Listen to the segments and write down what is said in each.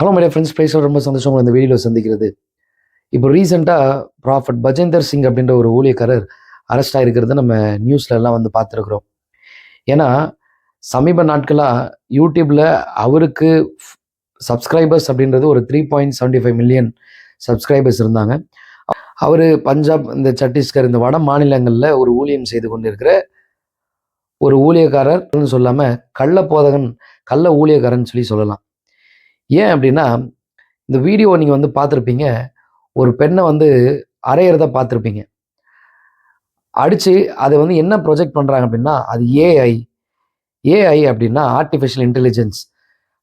Hello my friends, பிரைஸில் ரொம்ப சந்தோஷம் இந்த வீடியோவில் சந்திக்கிறது. இப்போ ரீசெண்டாக ப்ராஃபட் பஜேந்தர் சிங் அப்படின்ற ஒரு ஊழியக்காரர் அரெஸ்ட் ஆகிருக்கிறத நம்ம நியூஸ்ல எல்லாம் வந்து பார்த்துருக்குறோம். ஏன்னா சமீப நாட்களாக யூடியூப்பில் அவருக்கு சப்ஸ்கிரைபர்ஸ் அப்படின்றது ஒரு 3.75 மில்லியன் சப்ஸ்கிரைபர்ஸ் இருந்தாங்க. அவர் பஞ்சாப், இந்த சத்தீஸ்கர், இந்த வட மாநிலங்களில் ஒரு ஊழியம் செய்து கொண்டிருக்கிற ஒரு ஊழியக்காரர்னு சொல்லாமல் கள்ள ஊழியக்காரன் சொல்லலாம். ஏன் அப்படின்னா, இந்த வீடியோ நீங்கள் வந்து பார்த்துருப்பீங்க. ஒரு பெண்ணை வந்து அறையிறத பார்த்துருப்பீங்க. அடித்து அதை வந்து என்ன ப்ரொஜெக்ட் பண்ணுறாங்க அப்படின்னா, அது ஏஐ அப்படின்னா ஆர்டிஃபிஷியல் இன்டெலிஜென்ஸ்.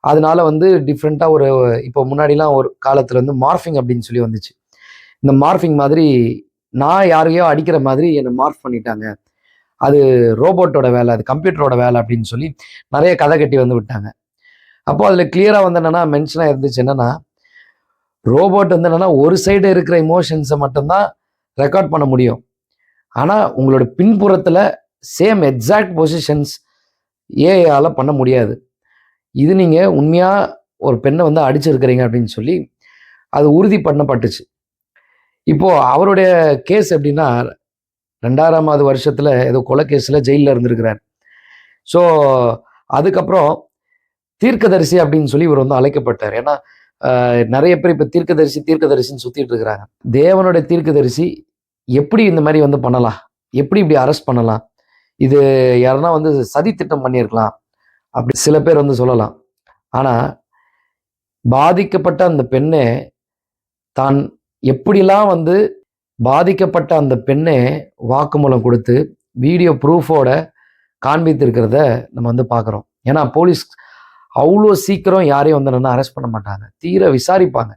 அதனால வந்து டிஃப்ரெண்ட்டாக இப்போ முன்னாடிலாம் ஒரு காலத்தில் வந்து மார்ஃபிங் அப்படின்னு சொல்லி வந்துச்சு. இந்த மார்ஃபிங் மாதிரி நான் யாரையோ அடிக்கிற மாதிரி என்னை மார்ஃப் பண்ணிட்டாங்க, அது ரோபோட்டோட வேலை, அது கம்ப்யூட்டரோட வேலை அப்படின்னு சொல்லி நிறைய கதை கட்டி வந்து விட்டாங்க. அப்போ அதில் கிளியராக வந்து என்னென்னா மென்ஷனாக இருந்துச்சு. என்னென்னா, ரோபோட் வந்து என்னென்னா ஒரு சைடு இருக்கிற இமோஷன்ஸை மட்டும்தான் ரெக்கார்ட் பண்ண முடியும். ஆனால் உங்களோட பின்புறத்தில் சேம் எக்ஸாக்ட் பொசிஷன்ஸ் ஏஐயால் பண்ண முடியாது. இது நீங்கள் உண்மையாக ஒரு பெண்ணை வந்து அடிச்சிருக்கிறீங்க அப்படின்னு சொல்லி அது உறுதி பண்ணப்பட்டுச்சு. இப்போது அவருடைய கேஸ் எப்படின்னா, 2000ஆவது வருஷத்தில் ஏதோ கொலை கேஸில் ஜெயிலில் இருந்திருக்கிறார். ஸோ அதுக்கப்புறம் தீர்க்கதரிசி அப்படின்னு சொல்லி இவர் வந்து அழைக்கப்பட்டார். ஏன்னா நிறைய பேர் இப்போ தீர்க்கதரிசின்னு சுற்றிட்டு இருக்கிறாங்க. தேவனுடைய தீர்க்கதரிசி எப்படி இந்த மாதிரி வந்து பண்ணலாம், எப்படி இப்படி அரெஸ்ட் பண்ணலாம், இது யாருன்னா வந்து சதி திட்டம் பண்ணியிருக்கலாம் அப்படி சில பேர் வந்து சொல்லலாம். ஆனால் பாதிக்கப்பட்ட அந்த பெண்ணை தான் எப்படிலாம் வந்து பாதிக்கப்பட்ட அந்த பெண்ணை வாக்குமூலம் கொடுத்து வீடியோ ப்ரூஃபோட காண்பித்திருக்கிறத நம்ம வந்து பார்க்குறோம். ஏன்னா போலீஸ் அவ்வளோ சீக்கிரம் யாரையும் வந்து என்னன்னா அரெஸ்ட் பண்ண மாட்டாங்க, தீர விசாரிப்பாங்க.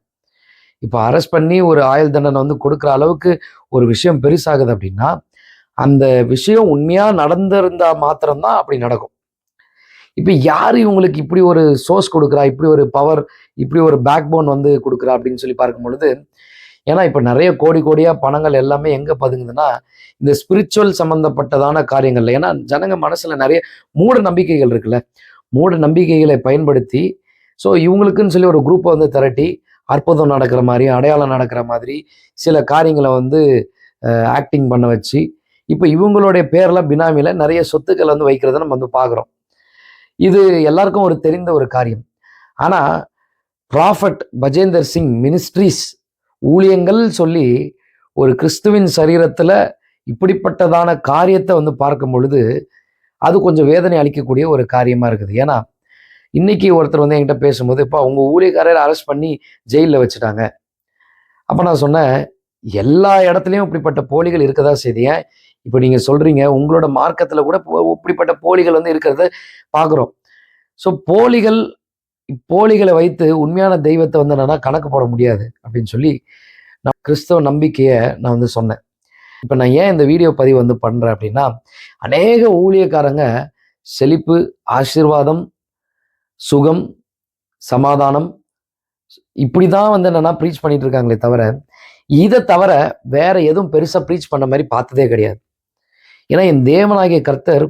இப்போ அரெஸ்ட் பண்ணி ஒரு ஆயுள் தண்டனை வந்து கொடுக்குற அளவுக்கு ஒரு விஷயம் பெருசாகுது அப்படின்னா, அந்த விஷயம் உண்மையாக நடந்திருந்தா மாத்திரம்தான் அப்படி நடக்கும். இப்போ யார் இவங்களுக்கு இப்படி ஒரு சோர்ஸ் கொடுக்குறா, இப்படி ஒரு பவர், இப்படி ஒரு பேக் போன் வந்து கொடுக்குறா அப்படின்னு சொல்லி பார்க்கும் பொழுது, ஏன்னா இப்போ நிறைய கோடியாக பணங்கள் எல்லாமே எங்கே பதுங்குதுன்னா இந்த ஸ்பிரிச்சுவல் சம்மந்தப்பட்டதான காரியங்கள்ல. ஏன்னா ஜனங்க மனசுல நிறைய மூட நம்பிக்கைகள் இருக்குல்ல, மூட நம்பிக்கைகளை பயன்படுத்தி ஸோ இவங்களுக்குன்னு சொல்லி ஒரு குரூப்பை வந்து திரட்டி அற்புதம் நடக்கிற மாதிரி, அடையாளம் நடக்கிற மாதிரி சில காரியங்களை வந்து ஆக்டிங் பண்ண வச்சு இப்போ இவங்களுடைய பேரில் பினாமியில் நிறைய சொத்துக்கள் வந்து வைக்கிறத நம்ம வந்து பார்க்குறோம். இது எல்லாருக்கும் ஒரு தெரிந்த ஒரு காரியம். ஆனால் ப்ராஃபட் பஜேந்தர் சிங் மினிஸ்ட்ரீஸ் ஊழியங்கள் சொல்லி ஒரு கிறிஸ்துவின் சரீரத்தில் இப்படிப்பட்டதான காரியத்தை வந்து பார்க்கும் பொழுது அது கொஞ்சம் வேதனை அளிக்கக்கூடிய ஒரு காரியமாக இருக்குது. ஏன்னா இன்னைக்கு ஒருத்தர் வந்து என்கிட்ட பேசும்போது, இப்போ அவங்க ஊழியக்காரரை அரெஸ்ட் பண்ணி ஜெயிலில் வச்சுட்டாங்க. அப்போ நான் சொன்னேன், எல்லா இடத்துலையும் இப்படிப்பட்ட போலிகள் இருக்கதா செய்தி. ஏன் இப்போ நீங்கள் சொல்கிறீங்க உங்களோட மார்க்கத்தில் கூட இப்படிப்பட்ட போலிகள் வந்து இருக்கிறத பார்க்குறோம். ஸோ போலிகளை வைத்து உண்மையான தெய்வத்தை வந்து என்னன்னா கணக்கு போட முடியாது அப்படின்னு சொல்லி நான் கிறிஸ்தவ நம்பிக்கையை நான் வந்து சொன்னேன். இப்போ நான் ஏன் இந்த வீடியோ பதிவு வந்து பண்ணுறேன் அப்படின்னா, அநேக ஊழியக்காரங்க செழிப்பு, ஆசீர்வாதம், சுகம், சமாதானம் இப்படி தான் வந்து என்னன்னா ப்ரீச் பண்ணிட்டு இருக்காங்களே தவிர, இதை தவிர வேற எதுவும் பெருசாக ப்ரீச் பண்ண மாதிரி பார்த்ததே கிடையாது. ஏன்னா என் தேவனாகிய கர்த்தர்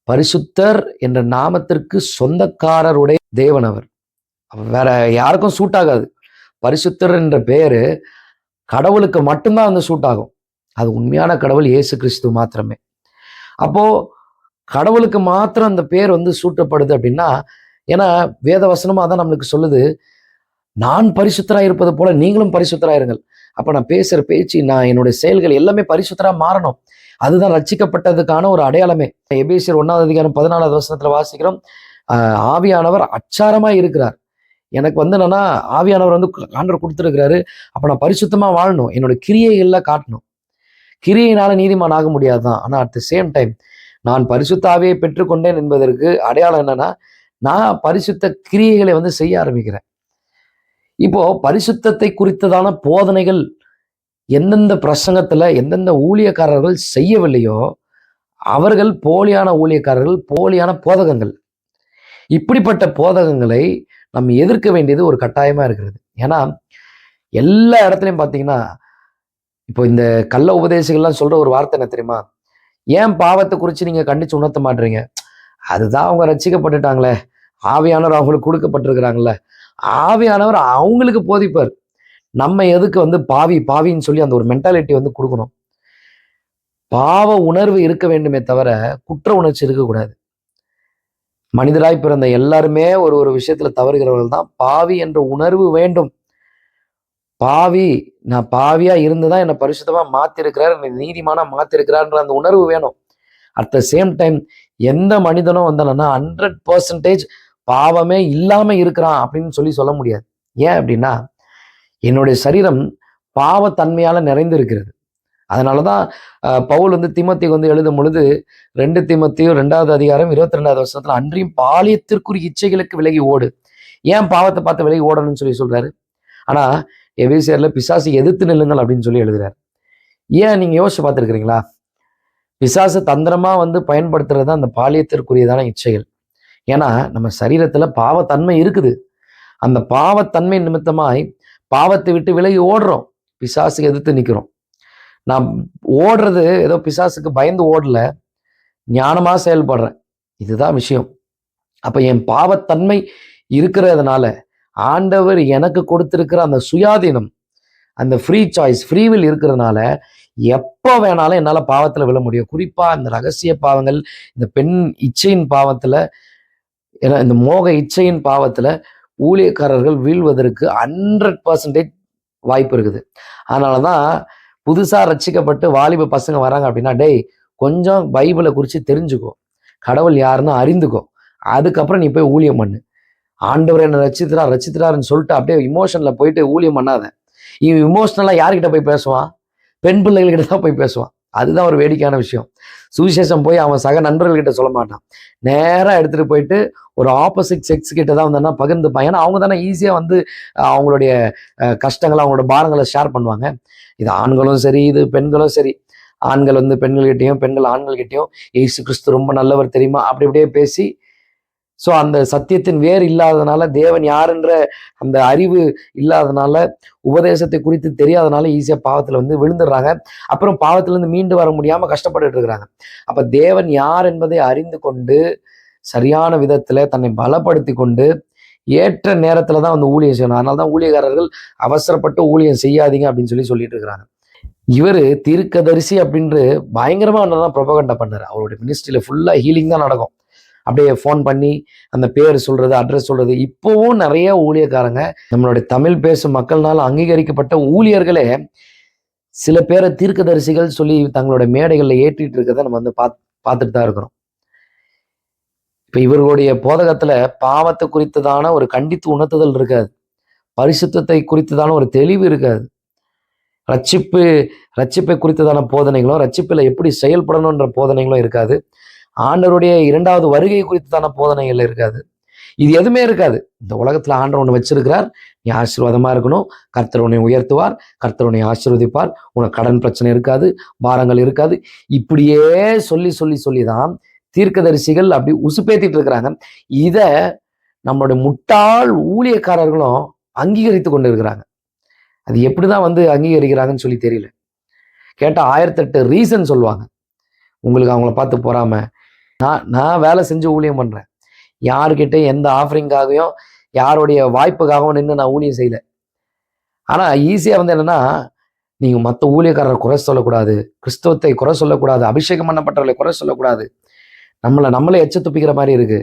பரிசுத்தர் என்ற நாமத்திற்கு சொந்தக்காரருடைய தேவன் அவர். வேற யாருக்கும் சூட் ஆகாது. பரிசுத்தர் என்ற பெயரு கடவுளுக்கு மட்டும்தான் வந்து சூட் ஆகும். அது உண்மையான கடவுள் இயேசு கிறிஸ்து மாத்திரமே. அப்போ கடவுளுக்கு மாத்திரம் அந்த பேர் வந்து சூட்டப்படுது அப்படின்னா, ஏன்னா வேத வசனமா தான் நம்மளுக்கு சொல்லுது, நான் பரிசுத்தராக இருப்பது போல நீங்களும் பரிசுத்தராயிருங்கள். அப்போ நான் பேசுகிற பேச்சு, நான் என்னுடைய செயல்கள் எல்லாமே பரிசுத்தராக மாறணும். அதுதான் ரட்சிக்கப்பட்டதுக்கான ஒரு அடையாளமே. எபேசியர் 1ஆம் அதிகாரம் 14ஆவது வசனத்தில் வாசிக்கிறோம், ஆவியானவர் அச்சாரமாக இருக்கிறார். எனக்கு வந்து என்னன்னா ஆவியானவர் வந்து ஆண்டவர் கொடுத்துருக்கிறாரு. அப்போ நான் பரிசுத்தமாக வாழணும், என்னோட கிரியைகளில் காட்டணும். கிரியையினால நீதிமான் ஆக முடியாதுதான். ஆனால் அட் த சேம் டைம் நான் பரிசுத்த ஆவியை பெற்றுக்கொண்டேன் என்பதற்கு அடையாளம் என்னன்னா, நான் பரிசுத்த கிரியைகளை வந்து செய்ய ஆரம்பிக்கிறேன். இப்போ பரிசுத்தத்தை குறித்ததான போதனைகள் எந்தெந்த பிரசங்கத்துல எந்தெந்த ஊழியக்காரர்கள் செய்யவில்லையோ அவர்கள் போலியான ஊழியக்காரர்கள், போலியான போதகங்கள். இப்படிப்பட்ட போதகங்களை நம்ம எதிர்க்க வேண்டியது ஒரு கட்டாயமா இருக்கிறது. ஏன்னா எல்லா இடத்துலையும் பார்த்தீங்கன்னா, இப்போ இந்த கள்ள உபதேசிகள்லாம் சொல்ற ஒரு வார்த்தை என்ன தெரியுமா? ஏன் பாவத்தை குறித்து நீங்க கண்டிச்சு உணர்த்த மாட்டீங்க? அதுதான் அவங்க ரட்சிக்கப்பட்டுட்டாங்களே, ஆவியானவர் அவங்களுக்கு கொடுக்கப்பட்டிருக்கிறாங்களே, ஆவியானவர் அவங்களுக்கு போதிப்பார். நம்ம எதுக்கு வந்து பாவி பாவின்னு சொல்லி அந்த ஒரு மென்டாலிட்டி வந்து கொடுக்கணும். பாவ உணர்வு இருக்க வேண்டுமே தவிர குற்ற உணர்ச்சி இருக்கக்கூடாது. மனிதராய் பிறந்த எல்லாருமே ஒரு ஒரு விஷயத்துல தவறுகிறவர்கள் தான். பாவி என்ற உணர்வு வேண்டும். பாவி, நான் பாவியா இருந்துதான் என்னை பரிசுத்தமா மாத்திருக்கிறார், என்னை நீதிமானா மாத்திருக்கிறார்ன்ற அந்த உணர்வு வேணும். அட் த சேம் டைம் எந்த மனிதனும் வந்தானா 100% பாவமே இல்லாம இருக்கிறான் அப்படின்னு சொல்ல முடியாது. ஏன் அப்படின்னா, என்னுடைய சரீரம் பாவத்தன்மையால நிறைந்து இருக்கிறது. அதனாலதான் பவுல் வந்து தீமோத்தேயுக்கு வந்து எழுதும் பொழுது 2 தீமோத்தேயு 2வது அதிகாரம் 22வது வசனத்துல, அன்றியும் பாலியத்திற்குரிய இச்சைகளுக்கு விலகி ஓடு. ஏன் பாவத்தை பார்த்து விலகி ஓடணும்னு சொல்றாரு. ஆனா எபேசியர்ல பிசாசு எதிர்த்து நில்லுங்கள் அப்படின்னு சொல்லி எழுதுறாரு. ஏன் நீங்க யோசிச்சு பார்த்துருக்கிறீங்களா? பிசாசு தந்திரமா வந்து பயன்படுத்துறது அந்த பாலியத்திற்குரியதான இச்சைகள். ஏன்னா நம்ம சரீரத்துல பாவத்தன்மை இருக்குது. அந்த பாவத்தன்மை நிமித்தமாய் பாவத்தை விட்டு விலகி ஓடுறோம், பிசாசுக்கு எதிர்த்து நிற்கிறோம். நான் ஓடுறது ஏதோ பிசாசுக்கு பயந்து ஓடல, ஞானமா செயல்படுறேன். இதுதான் விஷயம். அப்ப என் பாவத்தன்மை இருக்கிறதுனால ஆண்டவர் எனக்கு கொடுத்திருக்கிற அந்த சுயாதீனம், அந்த ஃப்ரீ சாய்ஸ், ஃப்ரீவில் இருக்கிறதுனால எப்போ வேணாலும் என்னால பாவத்துல விழ முடியும். குறிப்பா இந்த ரகசிய பாவங்கள், இந்த பெண் இச்சையின் பாவத்துல, ஏன்னா இந்த மோக இச்சையின் பாவத்துல ஊழியக்காரர்கள் வீழ்வதற்கு 100% வாய்ப்பு இருக்குது. அதனாலதான் புதுசா ரட்சிக்கப்பட்டு வாலிப பசங்க வராங்க அப்படின்னா, டேய் கொஞ்சம் பைபிளை குறித்து தெரிஞ்சுக்கோ, கடவுள் யாருன்னு அறிந்துக்கோ, அதுக்கப்புறம் நீ போய் ஊழியம் பண்ணு. ஆண்டவர் என்ன ரச்சித்திராருன்னு சொல்லிட்டு அப்படியே இமோஷன்ல போயிட்டு ஊழியம் பண்ணாத. இவன் இமோஷனலா யார்கிட்ட போய் பேசுவான்? பெண் பிள்ளைகள்கிட்ட தான் போய் பேசுவான். அதுதான் ஒரு வேடிக்கையான விஷயம். சுவிசேஷம் போய் அவன் சக நண்பர்கள்கிட்ட சொல்ல மாட்டான். நேராக எடுத்துட்டு போயிட்டு ஒரு ஆப்போசிட் செக்ஸ் கிட்ட தான் வந்தோன்னா பகிர்ந்துப்பான். ஏன்னா அவங்க தானே ஈஸியாக வந்து அவங்களுடைய கஷ்டங்களை, அவங்களோட பாரங்களை ஷேர் பண்ணுவாங்க. இது ஆண்களும் சரி, இது பெண்களும் சரி. ஆண்கள் வந்து பெண்கள்கிட்டையும், பெண்கள் ஆண்கள்கிட்டையும் இயேசு கிறிஸ்து ரொம்ப நல்லவர் தெரியுமா அப்படி அப்படியே பேசி, ஸோ அந்த சத்தியத்தின் வேர் இல்லாதனால, தேவன் யாருன்ற அந்த அறிவு இல்லாதனால, உபதேசத்தை குறித்து தெரியாதனால ஈஸியா பாவத்துல வந்து விழுந்துடுறாங்க. அப்புறம் பாவத்திலிருந்து மீண்டு வர முடியாம கஷ்டப்பட்டுட்டு இருக்கிறாங்க. அப்ப தேவன் யார் என்பதை அறிந்து கொண்டு சரியான விதத்துல தன்னை பலப்படுத்தி கொண்டு ஏற்ற நேரத்துல தான் வந்து ஊழியம் செய்யணும். அதனாலதான் ஊழியக்காரர்கள் அவசரப்பட்டு ஊழியம் செய்யாதீங்க அப்படின்னு சொல்லிட்டு இருக்கிறாங்க. இவரு தீர்க்கதரிசி அப்படின்று பயங்கரமா ப்ரொபகண்டா பண்ணாரு. அவருடைய மினிஸ்ட்ரியில ஃபுல்லா ஹீலிங் தான் நடக்கும். அப்படியே ஃபோன் பண்ணி அந்த பேர் சொல்றது, அட்ரஸ் சொல்றது. இப்போவும் நிறைய ஊழியக்காரங்க, நம்மளுடைய தமிழ் பேசும் மக்கள்னால அங்கீகரிக்கப்பட்ட ஊழியர்களே சில பேரை தீர்க்கதரிசிகள் சொல்லி தங்களோட மேடைகள்ல ஏற்றிட்டு இருக்கிறத நம்ம வந்து பார்த்துட்டு தான் இருக்கிறோம். இப்ப இவர்களுடைய போதகத்துல பாவத்தை குறித்ததான ஒரு கண்டித்து உணர்த்துதல் இருக்காது. பரிசுத்தத்தை குறித்ததான ஒரு தெளிவு இருக்காது. ரட்சிப்பை குறித்ததான போதனைகளும், ரட்சிப்பில் எப்படி செயல்படணுன்ற போதனைகளும் இருக்காது. ஆண்டவருடைய 2வது வருகை குறித்தான போதனைகள் இருக்காது. இது எதுவுமே இருக்காது. இந்த உலகத்துல ஆண்டவர் ஒன்று வச்சிருக்கிறார், நீ ஆசீர்வாதமா இருக்கணும், கர்த்தர் உன்னை உயர்த்துவார், கர்த்தர் உன்னை ஆசீர்வதிப்பார், உனக்கு கடன் பிரச்சனை இருக்காது, பாரங்கள் இருக்காது. இப்படியே சொல்லிதான் தீர்க்கதரிசிகள் அப்படி உசுப்பேத்திட்டு இருக்கிறாங்க. இத நம்மளுடைய முட்டாள் ஊழியக்காரர்களும் அங்கீகரித்து கொண்டு இருக்கிறாங்க. அது எப்படிதான் வந்து அங்கீகரிக்கிறாங்கன்னு சொல்லி தெரியல. கேட்டா 1008 ரீசன் சொல்லுவாங்க. உங்களுக்கு அவங்கள பார்த்து போறாம, நான் வேலை செஞ்சு ஊழியம் பண்றேன். யாருக்கிட்ட எந்த ஆஃபரிங்காகவும் யாருடைய வாய்ப்புக்காகவும் நின்று நான் ஊழியம் செய்யல. ஆனா ஈஸியா வந்து என்னன்னா, நீங்க மற்ற ஊழியக்காரரை குறை சொல்லக்கூடாது, கிறிஸ்தவத்தை குறை சொல்லக்கூடாது, அபிஷேகம் பண்ணப்பட்டவர்களை குறை சொல்லக்கூடாது. நம்மளே எச்ச துப்பிக்கிற மாதிரி இருக்கு.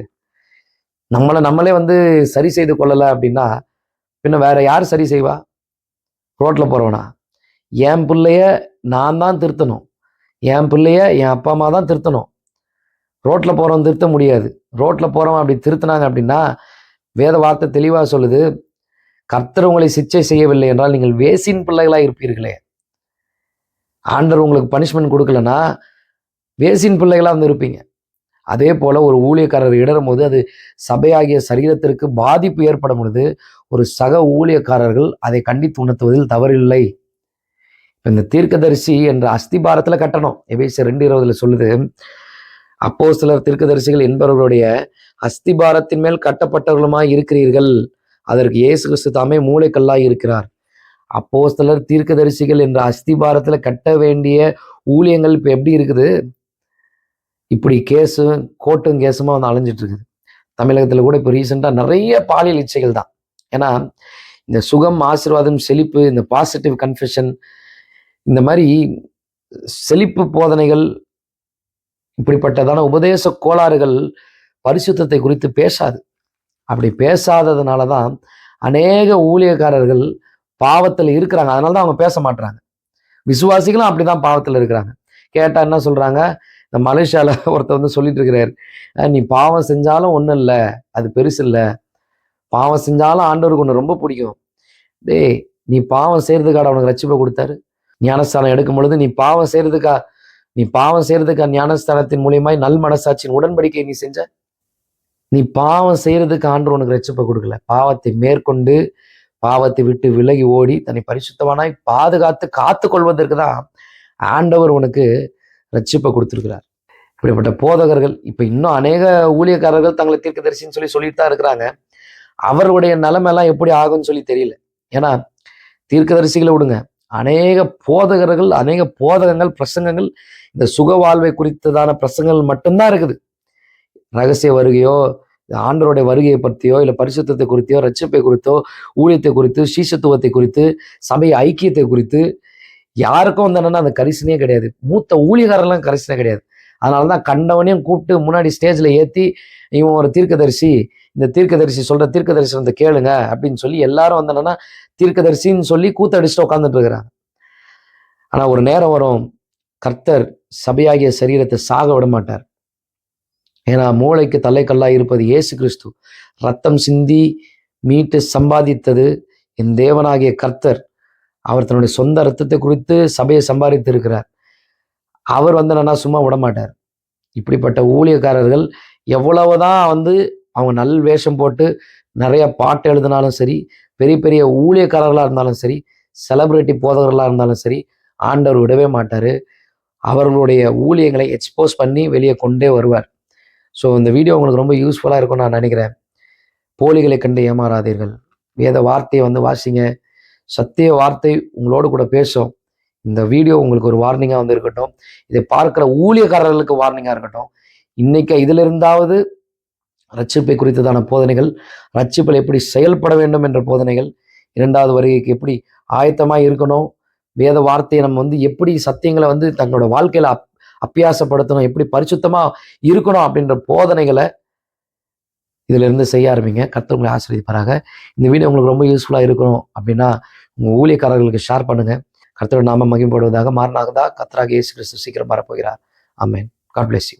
நம்மளே வந்து சரி செய்து கொள்ளல அப்படின்னா பின்ன வேற யார் சரி செய்வா? ரோட்ல போறவனா? என் பிள்ளைய நான் தான் திருத்தணும், என் பிள்ளைய என் அப்பா அம்மா தான் திருத்தணும். ரோட்ல போறவன் திருத்த முடியாது. ரோட்ல போறவன் அப்படி திருத்தினாங்க அப்படின்னா, வேத வார்த்தை தெளிவா சொல்லுது, கர்த்தர் உங்களை சிச்சை செய்யவில்லை என்றால் நீங்கள் வேசின் பிள்ளைகளா இருப்பீர்களே. ஆண்டவர் உங்களுக்கு பனிஷ்மெண்ட் கொடுக்கலன்னா வேசின் பிள்ளைகளா வந்து இருப்பீங்க. அதே போல ஒரு ஊழியக்காரர் இடரும் போது அது சபையாகிய சரீரத்திற்கு பாதிப்பு ஏற்படும் பொழுது ஒரு சக ஊழியக்காரர்கள் அதை கண்டித்து உணர்த்துவதில் தவறில்லை. இந்த தீர்க்கதரிசி என்ற அஸ்திபாரத்துல கட்டணும். எபேசியர் 2:20 சொல்லுது, அப்போஸ்தலர் தீர்க்கதரிசிகள் என்பவர்களுடைய அஸ்திபாரத்தின் மேல் கட்டப்பட்டவர்களுமாய் இருக்கிறீர்கள், அதற்கு இயேசு கிறிஸ்து தாமே மூளைக்கல்லாய் இருக்கிறார். அப்போஸ்தலர் தீர்க்கதரிசிகள் என்ற அஸ்திபாரத்துல கட்ட வேண்டிய ஊழியங்கள் இப்ப எப்படி இருக்குது? இப்படி கோர்ட்டும் கேஸுமா வந்து அலைஞ்சிட்டு இருக்குது. தமிழகத்துல கூட இப்ப ரீசெண்டா நிறைய பாலியல் இச்சைகள் தான். ஏன்னா இந்த சுகம், ஆசீர்வாதம், செழிப்பு, இந்த பாசிட்டிவ் கன்ஃபெஷன், இந்த மாதிரி செழிப்பு போதனைகள், இப்படிப்பட்டதான உபதேச கோளாறுகள் பரிசுத்தத்தை குறித்து பேசாது. அப்படி பேசாததுனால தான் அநேக ஊழியக்காரர்கள் பாவத்தில் இருக்கிறாங்க. அதனால தான் அவங்க பேச மாட்றாங்க. விசுவாசிகளும் அப்படிதான் பாவத்தில் இருக்கிறாங்க. கேட்டா என்ன சொல்றாங்க, இந்த மலேசியால ஒருத்தர் வந்து சொல்லிட்டு இருக்கிறாரு, நீ பாவம் செஞ்சாலும் ஒன்றும் இல்லை, அது பெருசு இல்லை, பாவம் செஞ்சாலும் ஆண்டவருக்கு ஒன்று ரொம்ப பிடிக்கும். டேய், நீ பாவம் செய்யறதுக்காக அவனுக்கு ரட்சிப்பை கொடுத்தாரு. ஞானஸ்தானம் எடுக்கும் பொழுது நீ பாவம் செய்யறதுக்கா ஞானஸ்தானத்தின் மூலியமாய் நல் மனசாட்சியின் உடன்படிக்கை நீ செஞ்ச. நீ பாவம் செய்யறதுக்கு ஆண்டவர் உனக்கு ரட்சிப்பை கொடுக்கல. பாவத்தை மேற்கொண்டு பாவத்தை விட்டு விலகி ஓடி தன்னை பரிசுத்தவானாய் பாதுகாத்து காத்து கொள்வதற்கு தான் ஆண்டவர் உனக்கு ரட்சிப்பை கொடுத்துருக்கிறார். இப்படிப்பட்ட போதகர்கள் இப்ப இன்னும் அநேக ஊழியக்காரர்கள் தங்களை தீர்க்கதரிசின்னு சொல்லிட்டு தான் இருக்கிறாங்க. அவருடைய நிலைமையெல்லாம் எப்படி ஆகும்னு சொல்லி தெரியல. ஏன்னா தீர்க்கதரிசிகளை விடுங்க, அநேக போதகர்கள், அநேக போதகங்கள், பிரசங்கங்கள் இந்த சுக வாழ்வை குறித்ததான பிரசங்கங்கள் மட்டும்தான் இருக்குது. ரகசிய வருகையோ, ஆண்டவருடைய வருகையை பற்றியோ, இல்லை பரிசுத்தத்தை குறித்தோ, ரட்சிப்பை குறித்தோ, ஊழியத்தை குறித்து, சீஷத்துவத்தை குறித்து, சபை ஐக்கியத்தை குறித்து யாருக்கும் வந்து என்னன்னா அந்த கரிசனையே கிடையாது. மூத்த ஊழியக்காரெல்லாம் கரிசனை கிடையாது. அதனாலதான் கண்டவனையும் கூப்பிட்டு முன்னாடி ஸ்டேஜ்ல ஏத்தி, இவன் ஒரு தீர்க்கதரிசி, இந்த தீர்க்கதரிசி சொல்ற தீர்க்கதரிசனத்தை கேளுங்க அப்படின்னு சொல்லி எல்லாரும் வந்து என்னன்னா தீர்க்கதரிசின்னு சொல்லி கூத்தடிச்சுட்டு உட்காந்துட்டு இருக்கிறாங்க. ஆனா ஒரு நேரம் வரும், கர்த்தர் சபையாகிய சரீரத்தை சாக விட மாட்டார். ஏன்னா மூளைக்கு தலைக்கல்லாய் இருப்பது இயேசு கிறிஸ்து. ரத்தம் சிந்தி மீட்டு சம்பாதித்தது என் தேவனாகிய கர்த்தர். அவர் தன்னுடைய சொந்த ரத்தத்தை குறித்து சபையை சம்பாதித்து இருக்கிறார். அவர் வந்து என்னன்னா சும்மா விட மாட்டார். இப்படிப்பட்ட ஊழியக்காரர்கள் எவ்வளவுதான் வந்து அவங்க நல் வேஷம் போட்டு நிறைய பாட்டு எழுதினாலும் சரி, பெரிய பெரிய ஊழியக்காரர்களாக இருந்தாலும் சரி, செலிபிரிட்டி போதகர்களாக இருந்தாலும் சரி, ஆண்டவர் விடவே மாட்டார். அவர்களுடைய ஊழியங்களை எக்ஸ்போஸ் பண்ணி வெளியே கொண்டே வருவார். ஸோ இந்த வீடியோ உங்களுக்கு ரொம்ப யூஸ்ஃபுல்லாக இருக்கும்னு நான் நினைக்கிறேன். போலிகளை கண்டு ஏமாறாதீர்கள். வேத வார்த்தையை வந்து வாசிங்க. சத்திய வார்த்தை உங்களோடு கூட பேசும். இந்த வீடியோ உங்களுக்கு ஒரு வார்னிங்காக வந்து இருக்கட்டும். இதை பார்க்குற ஊழியக்காரர்களுக்கு வார்னிங்காக இருக்கட்டும். இன்னைக்கு இதுல இருந்தாவது ரட்சிப்பை குறித்ததான போதனைகள், ரட்சிப்பில் எப்படி செயல்பட வேண்டும் என்ற போதனைகள், இரண்டாவது வருகைக்கு எப்படி ஆயத்தமாக இருக்கணும், வேத வார்த்தையை நம்ம வந்து எப்படி சத்தியங்களை வந்து தங்களோட வாழ்க்கையில அப்பியாசப்படுத்தணும், எப்படி பரிசுத்தமா இருக்கணும் அப்படின்ற போதனைகளை இதுல இருந்து செய்ய ஆரம்பிங்க. கர்த்தர் உங்களை ஆசீர்வதிப்பாராக. இந்த வீடியோ உங்களுக்கு ரொம்ப யூஸ்ஃபுல்லா இருக்கணும் அப்படின்னா உங்க ஊழியக்காரர்களுக்கு ஷேர் பண்ணுங்க. கர்த்தரோட நாம மகிமைப்படுவதாக. மாறனாகதா கர்த்தராகிய இயேசு கிறிஸ்து சீக்கிரம் வரப்போகிறார். ஆமென். God bless you.